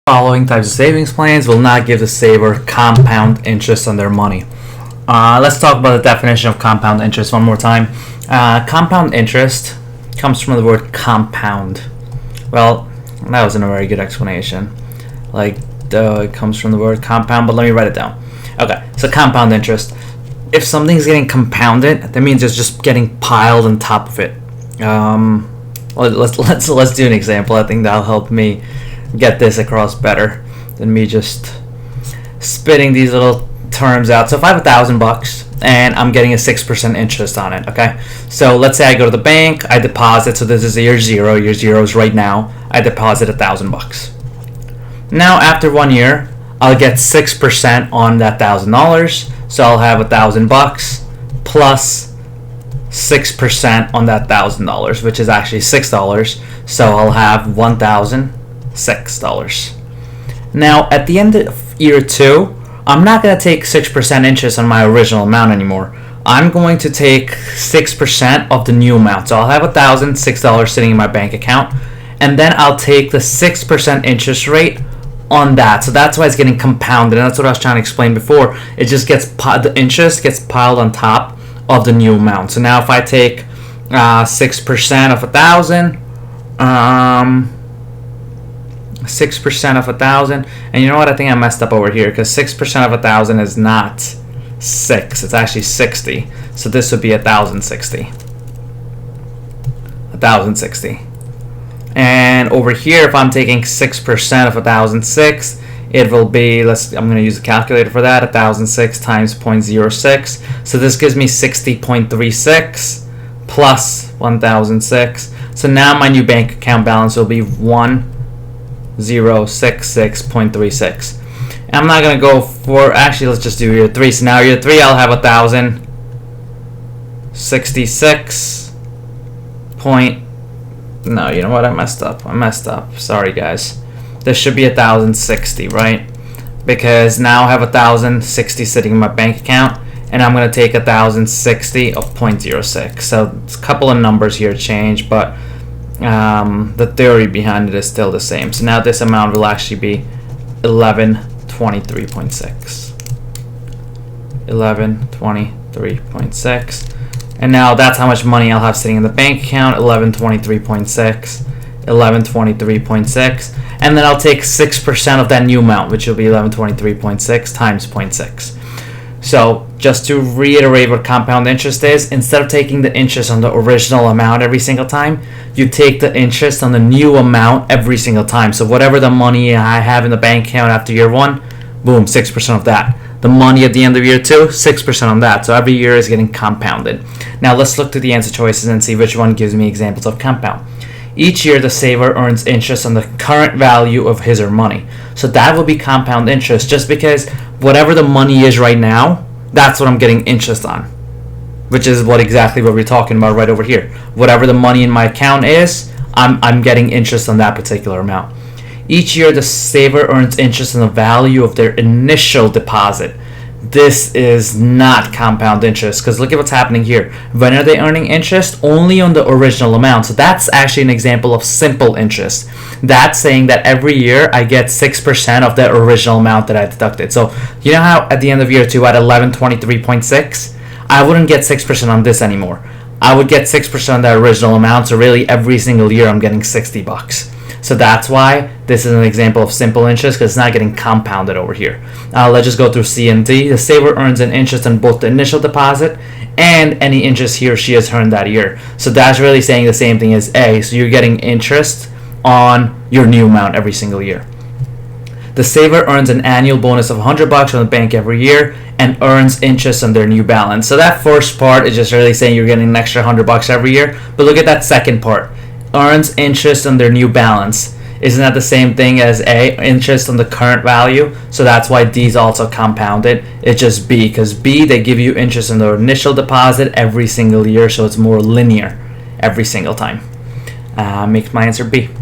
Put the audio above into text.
Following types of savings plans will not give the saver compound interest on their money. Let's talk about the definition of compound interest one more time. Compound interest comes from the word compound. Well, that wasn't a very good explanation. It comes from the word compound, but let me write it down. Okay, so compound interest. If something's getting compounded, that means it's just getting piled on top of it. Let's do an example. I think that'll help me get this across better than me just spitting these little terms out. So if I have $1,000 and I'm getting a 6% interest on it, okay? So let's say I go to the bank, I deposit. So this is year zero. Year zero is right now. I deposit $1,000. Now after 1 year, I'll get 6% on that $1,000. So I'll have $1,000 plus 6% on that $1,000, which is actually $6. So I'll have $1,006. Now at the end of year 2, I'm not going to take 6% interest on my original amount anymore. I'm going to take 6% of the new amount. So I'll have $1,006 sitting in my bank account, and then I'll take the 6% interest rate on that. So that's why it's getting compounded, and that's what I was trying to explain before. It just gets the interest gets piled on top of the new amount. So now if I take 6% of 1,000, 6% of 1,000, and you know what? I think I messed up over here because 6% of 1,000 is not 6. It's actually 60. So this would be 1,060. 1,060. And over here, if I'm taking 6% of 1,006, it will be, I'm going to use a calculator for that, 1,006 times 0.06. So this gives me 60.36 plus 1,006. So now my new bank account balance will be 1,066.36. And I'm not going to go for, actually, let's just do year 3. So now year 3, I'll have 1,066 point. No, you know what? I messed up. Sorry, guys. This should be 1,060, right? Because now I have 1,060 sitting in my bank account, and I'm going to take 1,060 of 0.06. So it's a couple of numbers here change, but the theory behind it is still the same. So now this amount will actually be 1123.6. 1123.6. And now that's how much money I'll have sitting in the bank account, 1123.6, 1123.6, and then I'll take 6% of that new amount, which will be 1123.6 times 0.6. So just to reiterate what compound interest is, instead of taking the interest on the original amount every single time, you take the interest on the new amount every single time. So whatever the money I have in the bank account after year 1, boom, 6% of that. The money at the end of year 2, 6% on that. So every year is getting compounded. Now let's look through the answer choices and see which one gives me examples of compound. Each year the saver earns interest on the current value of his or her money. So that will be compound interest, just because whatever the money is right now, that's what I'm getting interest on, which is exactly what we're talking about right over here. Whatever the money in my account is, I'm getting interest on that particular amount. Each year, the saver earns interest on the value of their initial deposit. This is not compound interest, because look at what's happening here. When are they earning interest? Only on the original amount. So that's actually an example of simple interest. That's saying that every year I get 6% of the original amount that I deducted. So you know how at the end of year 2 at 1123.6, I wouldn't get 6% on this anymore. I would get 6% on the original amount. So really every single year I'm getting $60. So that's why this is an example of simple interest, because it's not getting compounded over here. Let's just go through C and D. The saver earns an interest on both the initial deposit and any interest he or she has earned that year. So that's really saying the same thing as A. So you're getting interest on your new amount every single year. The saver earns an annual bonus of $100 from the bank every year and earns interest on their new balance. So that first part is just really saying you're getting an extra $100 every year. But look at that second part. Earns interest on their new balance. Isn't that the same thing as A, interest on the current value? So that's why D is also compounded. It's just B, because B, they give you interest on the initial deposit every single year, so it's more linear every single time. Makes my answer B.